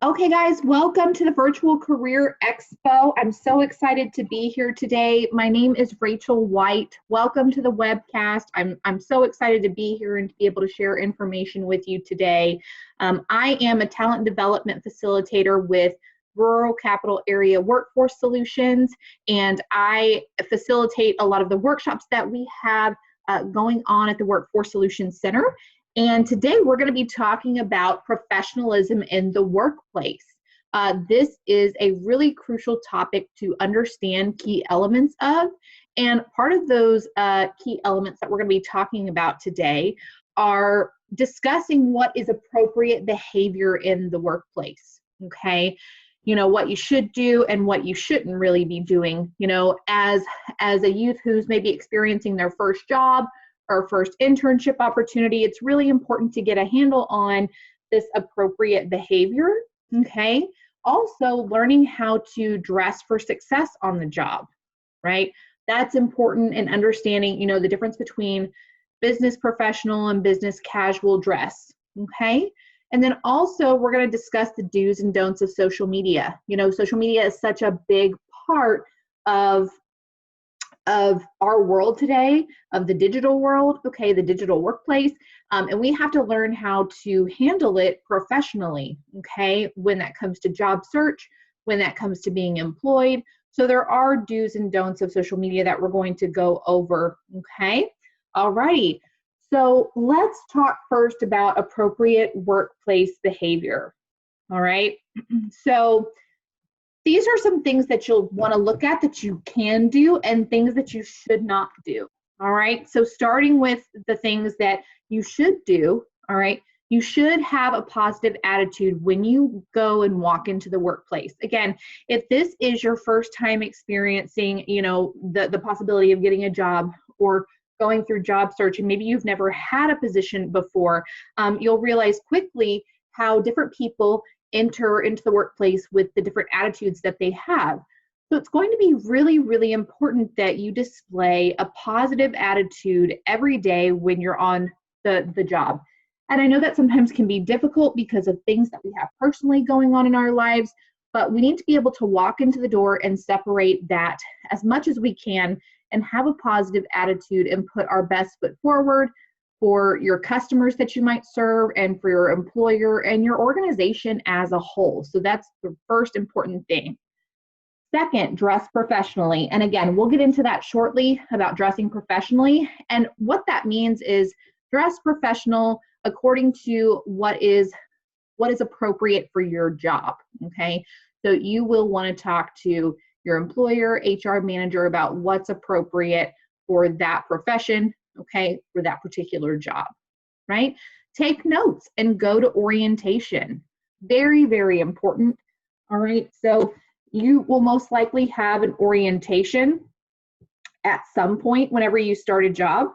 Okay, guys, welcome to the Virtual Career Expo. I'm so excited to be here today. My name is Rachel White. Welcome to the webcast. I'm so excited to be here and to be able to share information with you today. I am a talent development facilitator with Rural Capital Area Workforce Solutions, and I facilitate a lot of the workshops that we have going on at the Workforce Solutions Center. And today we're going to be talking about professionalism in the workplace. This is a really crucial topic to understand key elements of. And part of those key elements that we're going to be talking about today are discussing what is appropriate behavior in the workplace. Okay. You know, what you should do and what you shouldn't really be doing, you know, as a youth who's maybe experiencing their first job or first internship opportunity, it's really important to get a handle on this appropriate behavior, okay? Also, learning how to dress for success on the job, right? That's important in understanding, you know, the difference between business professional and business casual dress, okay? And then also, we're gonna discuss the do's and don'ts of social media. You know, social media is such a big part of our world today, of the digital world, okay, the digital workplace, and we have to learn how to handle it professionally, okay, when that comes to job search, when that comes to being employed. So there are do's and don'ts of social media that we're going to go over, okay? All righty, so let's talk first about appropriate workplace behavior, all right? So these are some things that you'll want to look at that you can do and things that you should not do. All right. So starting with the things that you should do. All right. You should have a positive attitude when you go and walk into the workplace. Again, if this is your first time experiencing, you know, the possibility of getting a job or going through job search, and maybe you've never had a position before, you'll realize quickly how different people enter into the workplace with the different attitudes that they have. So it's going to be really, really important that you display a positive attitude every day when you're on the job. And I know that sometimes can be difficult because of things that we have personally going on in our lives, but we need to be able to walk into the door and separate that as much as we can and have a positive attitude and put our best foot forward for your customers that you might serve and for your employer and your organization as a whole. So that's the first important thing. Second, dress professionally. And again, we'll get into that shortly about dressing professionally. And what that means is dress professional according to what is appropriate for your job, okay? So you will want to talk to your employer, HR manager about what's appropriate for that profession, okay, for that particular job, right? Take notes and go to orientation. Very, very important, all right? So you will most likely have an orientation at some point whenever you start a job,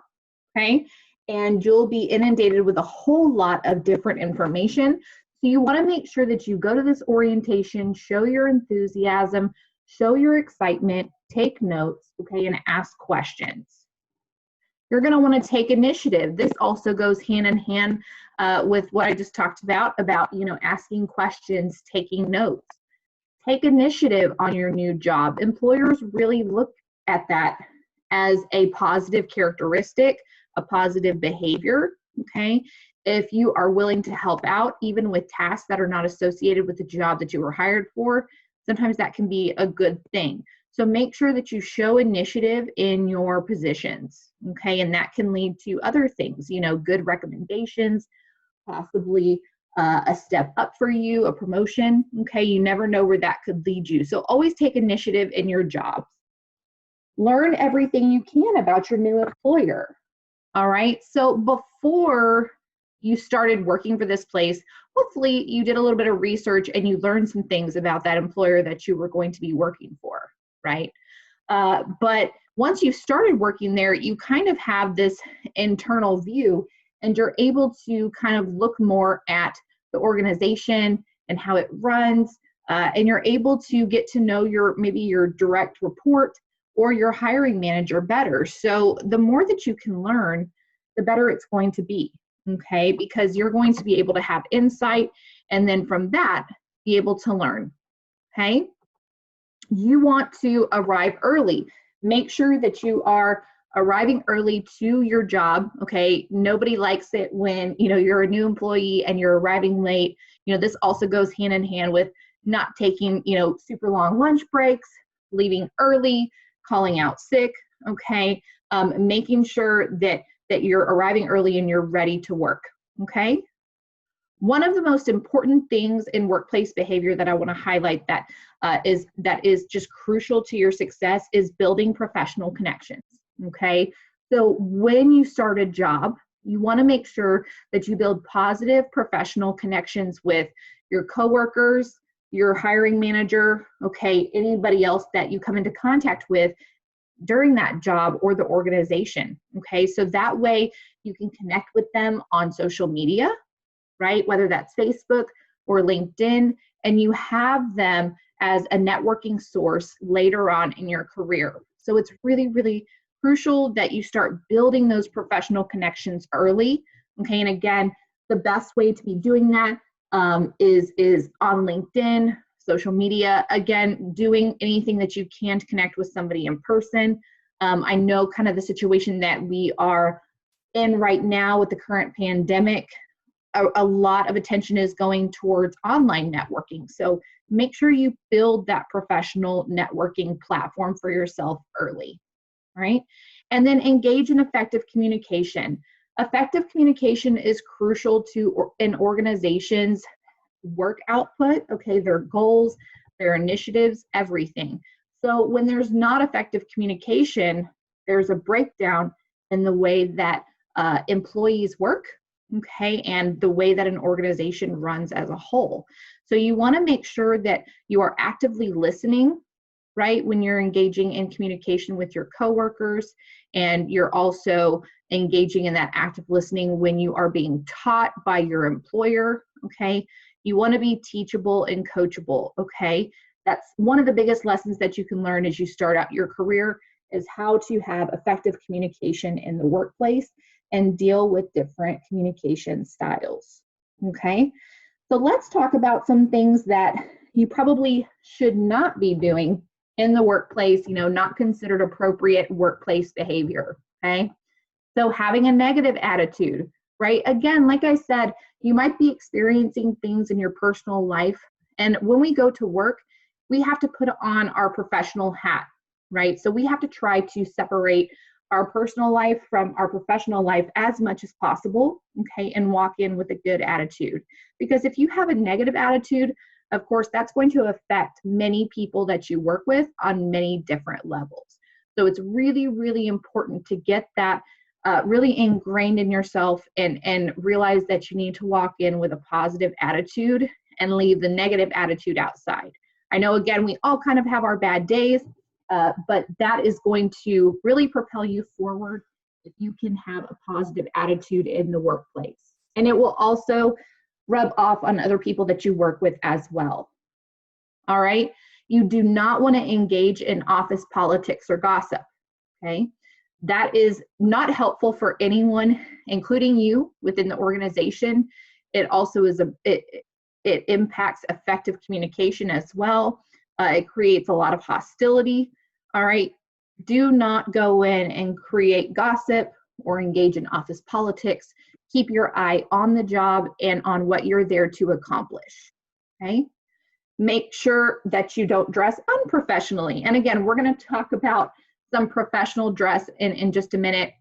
okay? And you'll be inundated with a whole lot of different information. So you wanna make sure that you go to this orientation, show your enthusiasm, show your excitement, take notes, okay, and ask questions. You're going to want to take initiative. This also goes hand in hand with what I just talked about, you know, asking questions, taking notes. Take initiative on your new job. Employers really look at that as a positive characteristic, a positive behavior, okay? If you are willing to help out, even with tasks that are not associated with the job that you were hired for, sometimes that can be a good thing. So make sure that you show initiative in your positions, okay? And that can lead to other things, you know, good recommendations, possibly a step up for you, a promotion, okay? You never know where that could lead you. So always take initiative in your jobs. Learn everything you can about your new employer, all right? So before you started working for this place, hopefully you did a little bit of research and you learned some things about that employer that you were going to be working for, right? But once you started working there, you kind of have this internal view and you're able to kind of look more at the organization and how it runs, and you're able to get to know maybe your direct report or your hiring manager better. So the more that you can learn, the better it's going to be, okay? Because you're going to be able to have insight, and then from that, be able to learn, okay? You want to arrive early. Make sure that you are arriving early to your job, okay? Nobody likes it when, you're a new employee and you're arriving late. This also goes hand in hand with not taking, super long lunch breaks, leaving early, calling out sick, okay? Making sure that you're arriving early and you're ready to work, okay? One of the most important things in workplace behavior that I want to highlight that is just crucial to your success is building professional connections, okay? So when you start a job, you want to make sure that you build positive professional connections with your coworkers, your hiring manager, okay, anybody else that you come into contact with during that job or the organization, okay? So that way you can connect with them on social media, right? Whether that's Facebook or LinkedIn, and you have them as a networking source later on in your career. So it's really, really crucial that you start building those professional connections early, okay? And again, the best way to be doing that is on LinkedIn, social media, again, doing anything that you can to connect with somebody in person. I know kind of the situation that we are in right now with the current pandemic. A lot of attention is going towards online networking. So make sure you build that professional networking platform for yourself early, right? And then engage in effective communication. Effective communication is crucial to an organization's work output, okay, their goals, their initiatives, everything. So when there's not effective communication, there's a breakdown in the way that employees work, okay, and the way that an organization runs as a whole. So you want to make sure that you are actively listening, right, when you're engaging in communication with your coworkers, and you're also engaging in that active listening when you are being taught by your employer, okay? You want to be teachable and coachable, okay? That's one of the biggest lessons that you can learn as you start out your career, is how to have effective communication in the workplace and deal with different communication styles, okay? So let's talk about some things that you probably should not be doing in the workplace, not considered appropriate workplace behavior, okay? So having a negative attitude, right? Again, like I said, you might be experiencing things in your personal life, and when we go to work, we have to put on our professional hat, right? So we have to try to separate our personal life from our professional life as much as possible, okay, and walk in with a good attitude. Because if you have a negative attitude, of course, that's going to affect many people that you work with on many different levels. So it's really, really important to get that really ingrained in yourself and realize that you need to walk in with a positive attitude and leave the negative attitude outside. I know, again, we all kind of have our bad days, but that is going to really propel you forward if you can have a positive attitude in the workplace. And it will also rub off on other people that you work with as well. All right? You do not want to engage in office politics or gossip, okay? That is not helpful for anyone, including you within the organization. It also is it impacts effective communication as well. It creates a lot of hostility. All right, do not go in and create gossip or engage in office politics. Keep your eye on the job and on what you're there to accomplish, okay? Make sure that you don't dress unprofessionally. And again, we're going to talk about some professional dress in just a minute.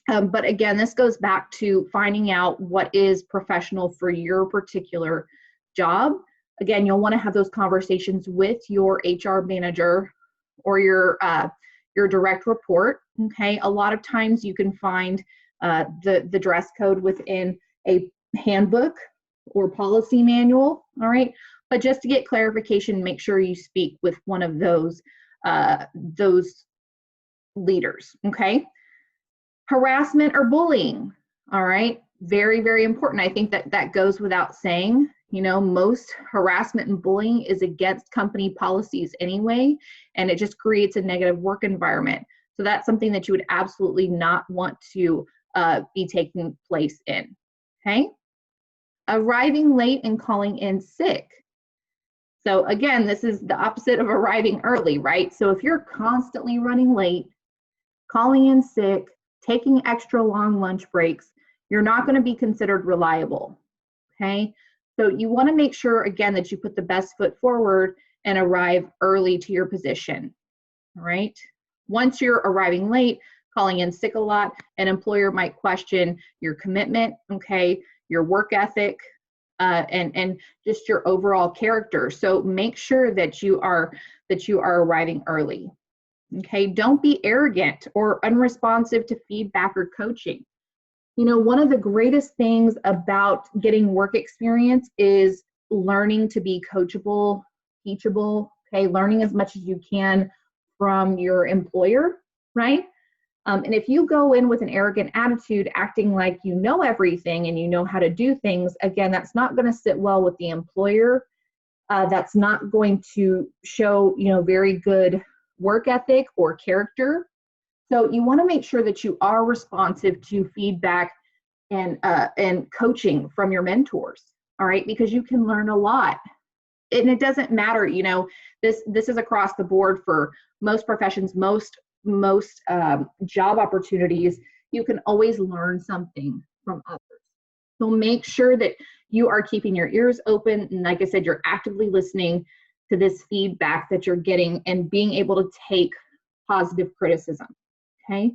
But again, this goes back to finding out what is professional for your particular job. Again, you'll want to have those conversations with your HR manager or your direct report, okay? A lot of times you can find the dress code within a handbook or policy manual, all right? But just to get clarification, make sure you speak with one of those leaders, okay? Harassment or bullying, all right? Very, very important. I think that goes without saying. Most harassment and bullying is against company policies anyway, and it just creates a negative work environment. So that's something that you would absolutely not want to be taking place in, okay? Arriving late and calling in sick. So again, this is the opposite of arriving early, right? So if you're constantly running late, calling in sick, taking extra long lunch breaks, you're not going to be considered reliable, okay? So you want to make sure, again, that you put the best foot forward and arrive early to your position, all right? Once you're arriving late, calling in sick a lot, an employer might question your commitment, okay, your work ethic, and just your overall character. So make sure that you are arriving early. Okay, don't be arrogant or unresponsive to feedback or coaching. You know, one of the greatest things about getting work experience is learning to be coachable, teachable, okay, learning as much as you can from your employer, right? And if you go in with an arrogant attitude, acting like you know everything and you know how to do things, again, that's not going to sit well with the employer. That's not going to show, you know, very good work ethic or character. So you want to make sure that you are responsive to feedback and coaching from your mentors, all right, because you can learn a lot. And it doesn't matter, you know, this is across the board for most professions, most job opportunities. You can always learn something from others. So make sure that you are keeping your ears open. And like I said, you're actively listening to this feedback that you're getting and being able to take positive criticism, okay?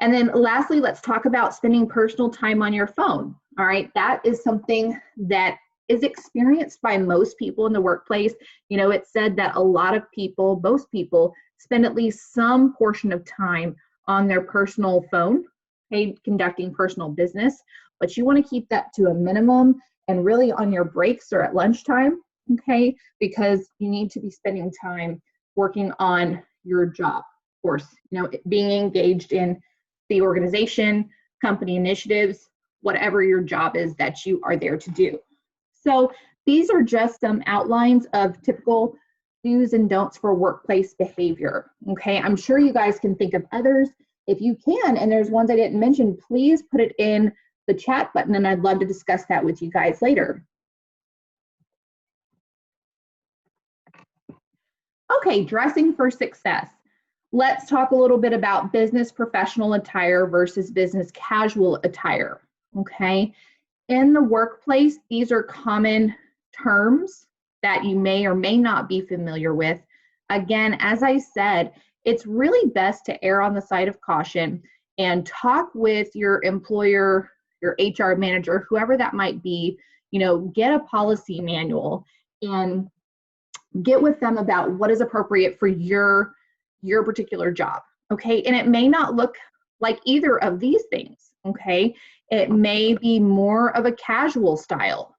And then lastly, let's talk about spending personal time on your phone, all right? That is something that is experienced by most people in the workplace. You know, it's said that a lot of people, most people, spend at least some portion of time on their personal phone, okay, conducting personal business, but you want to keep that to a minimum and really on your breaks or at lunchtime, okay, because you need to be spending time working on your job. Of course, you know, being engaged in the organization, company initiatives, whatever your job is that you are there to do. So these are just some outlines of typical do's and don'ts for workplace behavior, okay? I'm sure you guys can think of others. If you can, and there's ones I didn't mention, please put it in the chat button and I'd love to discuss that with you guys later. Okay, dressing for success. Let's talk a little bit about business professional attire versus business casual attire, okay? In the workplace, these are common terms that you may or may not be familiar with. Again, as I said, it's really best to err on the side of caution and talk with your employer, your HR manager, whoever that might be, you know, get a policy manual and get with them about what is appropriate for your particular job, okay? And it may not look like either of these things, okay? It may be more of a casual style,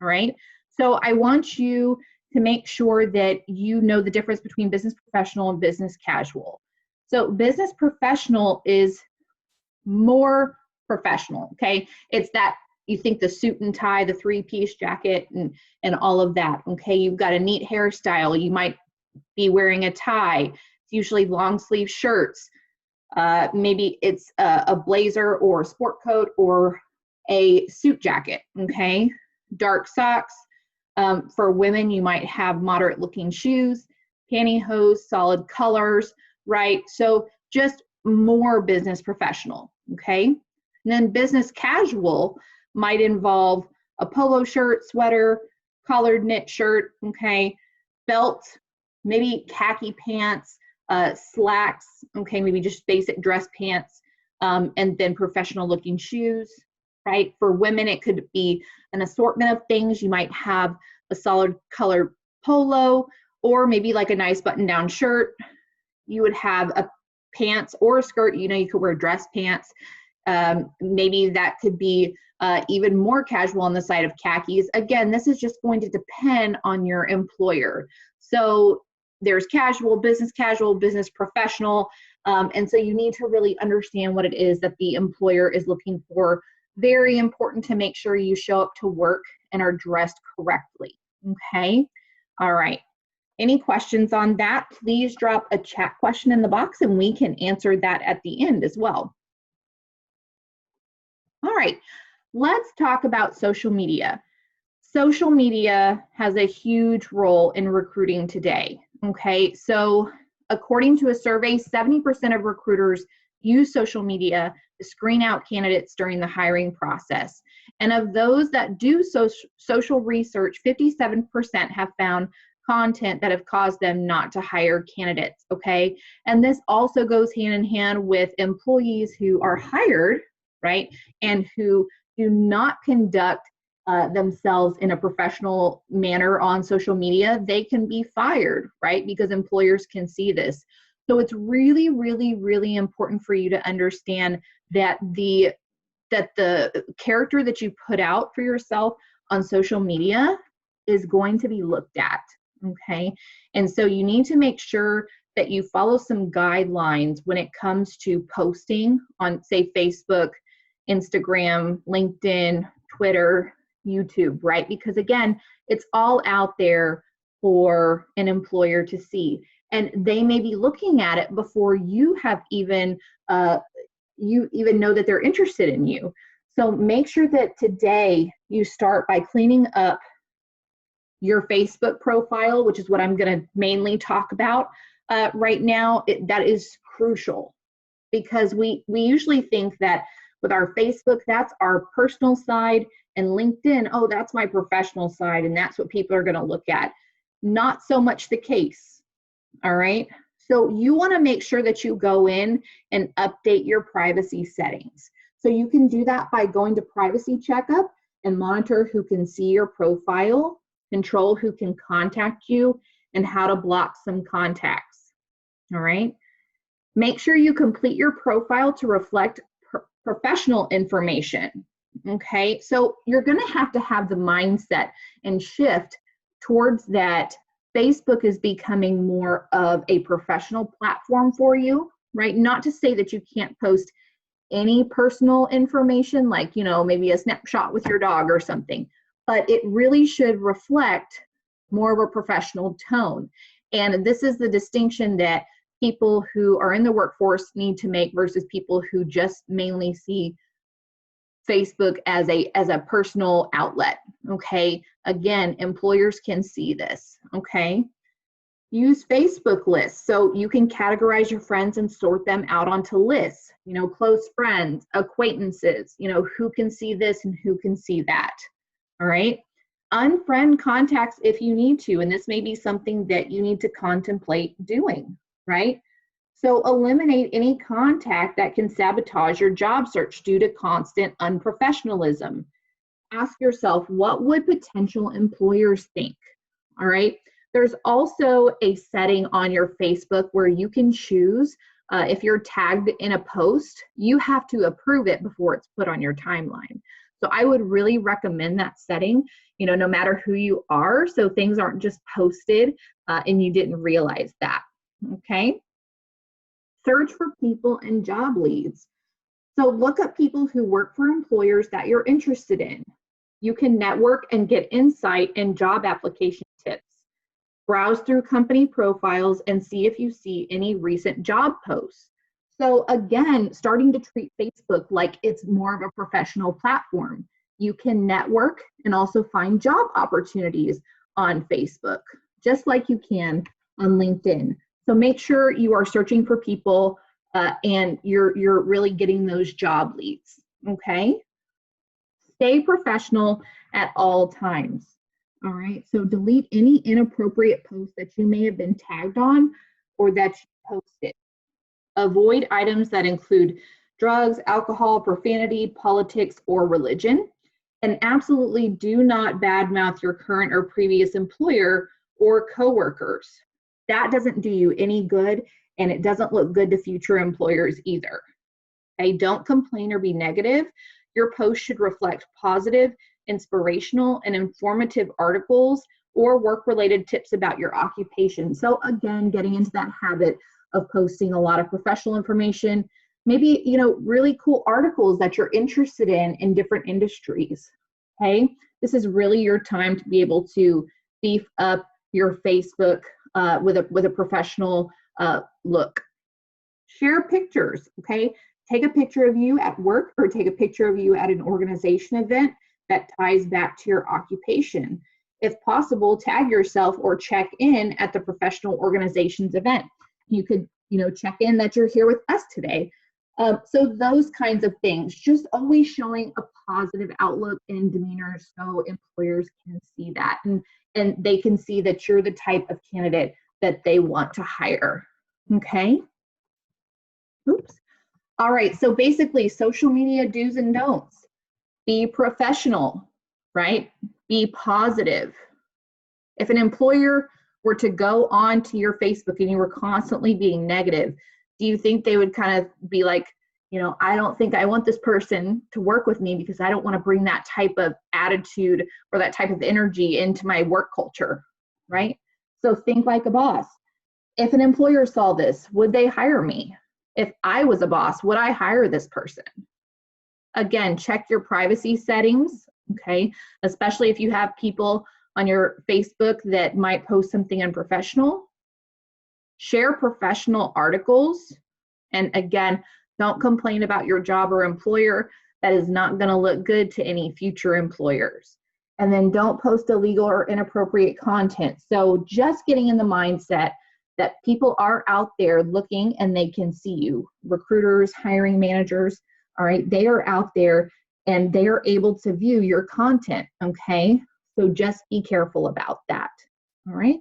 all right? So I want you to make sure that you know the difference between business professional and business casual. So business professional is more professional, okay? It's that you think the suit and tie, the three-piece jacket and all of that, okay? You've got a neat hairstyle. You might be wearing a tie. It's usually long sleeve shirts. Maybe it's a blazer or a sport coat or a suit jacket, okay? Dark socks. For women, you might have moderate looking shoes, pantyhose, solid colors, right? So just more business professional, okay? And then business casual might involve a polo shirt, sweater, collared knit shirt, okay? Belt, maybe khaki pants, slacks, okay, maybe just basic dress pants, and then professional looking shoes, right? For women, it could be an assortment of things. You might have a solid colored polo or maybe like a nice button down shirt. You would have a pants or a skirt, you know, you could wear dress pants. Maybe that could be even more casual on the side of khakis. Again, this is just going to depend on your employer. So there's casual, business professional. And so you need to really understand what it is that the employer is looking for. Very important to make sure you show up to work and are dressed correctly, okay? All right. Any questions on that? Please drop a chat question in the box and we can answer that at the end as well. All right, let's talk about social media. Social media has a huge role in recruiting today, okay? So according to a survey, 70% of recruiters use social media to screen out candidates during the hiring process. And of those that do social research, 57% have found content that have caused them not to hire candidates, okay? And this also goes hand in hand with employees who are hired, right, and who do not conduct themselves in a professional manner on social media. They can be fired, right, because employers can see this. So it's really, really, really important for you to understand that the character that you put out for yourself on social media is going to be looked at, okay? And so you need to make sure that you follow some guidelines when it comes to posting on, say, Facebook, Instagram, LinkedIn, Twitter, YouTube, right? Because again, it's all out there for an employer to see. And they may be looking at it before you have even know that they're interested in you. So make sure that today you start by cleaning up your Facebook profile, which is what I'm going to mainly talk about right now. That is crucial, because we usually think that with our Facebook, that's our personal side, and LinkedIn, oh, that's my professional side, and that's what people are going to look at. Not so much the case, all right? So you want to make sure that you go in and update your privacy settings. So you can do that by going to Privacy Checkup and monitor who can see your profile, control who can contact you, and how to block some contacts, all right? Make sure you complete your profile to reflect professional information, okay? So you're gonna have the mindset and shift towards that. Facebook is becoming more of a professional platform for you, right? Not to say that you can't post any personal information, like, you know, maybe a snapshot with your dog or something, but it really should reflect more of a professional tone. And this is the distinction that people who are in the workforce need to make versus people who just mainly see Facebook as a personal outlet, okay? Again, employers can see this, okay? Use Facebook lists. So you can categorize your friends and sort them out onto lists, you know, close friends, acquaintances, you know, who can see this and who can see that, all right? Unfriend contacts if you need to, and this may be something that you need to contemplate doing, right? So eliminate any contact that can sabotage your job search due to constant unprofessionalism. Ask yourself, what would potential employers think? All right. There's also a setting on your Facebook where you can choose if you're tagged in a post, you have to approve it before it's put on your timeline. So I would really recommend that setting, you know, no matter who you are, so things aren't just posted and you didn't realize that, okay? Search for people and job leads. So look up people who work for employers that you're interested in. You can network and get insight and job application tips. Browse through company profiles and see if you see any recent job posts. So again, starting to treat Facebook like it's more of a professional platform. You can network and also find job opportunities on Facebook, just like you can on LinkedIn. So make sure you are searching for people and you're really getting those job leads, okay? Stay professional at all times, all right? So delete any inappropriate posts that you may have been tagged on or that you posted. Avoid items that include drugs, alcohol, profanity, politics, or religion. And absolutely do not badmouth your current or previous employer or coworkers. That doesn't do you any good, and it doesn't look good to future employers either. Okay, don't complain or be negative. Your post should reflect positive, inspirational, and informative articles or work-related tips about your occupation. So again, getting into that habit of posting a lot of professional information, maybe, you know, really cool articles that you're interested in different industries, okay? This is really your time to be able to beef up your Facebook with a professional look. Share pictures, okay? Take a picture of you at work or take a picture of you at an organization event that ties back to your occupation. If possible, tag yourself or check in at the professional organization's event. You could, check in that you're here with us today. So those kinds of things, just always showing a positive outlook and demeanor so employers can see that and they can see that you're the type of candidate that they want to hire. Okay. Oops. All right. So basically, social media do's and don'ts. Be professional, right? Be positive. If an employer were to go on to your Facebook and you were constantly being negative, do you think they would kind of be like, I don't think I want this person to work with me because I don't want to bring that type of attitude or that type of energy into my work culture, right? So think like a boss. If an employer saw this, would they hire me? If I was a boss, would I hire this person? Again, check your privacy settings, okay? Especially if you have people on your Facebook that might post something unprofessional. Share professional articles. And again, don't complain about your job or employer. That is not going to look good to any future employers. And then don't post illegal or inappropriate content. So just getting in the mindset that people are out there looking and they can see you. Recruiters, hiring managers, all right, they are out there and they are able to view your content, okay? So just be careful about that, all right?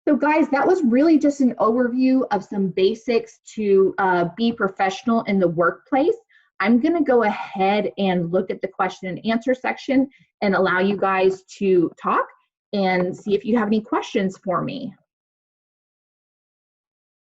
So guys, that was really just an overview of some basics to be professional in the workplace. I'm gonna go ahead and look at the question and answer section and allow you guys to talk and see if you have any questions for me.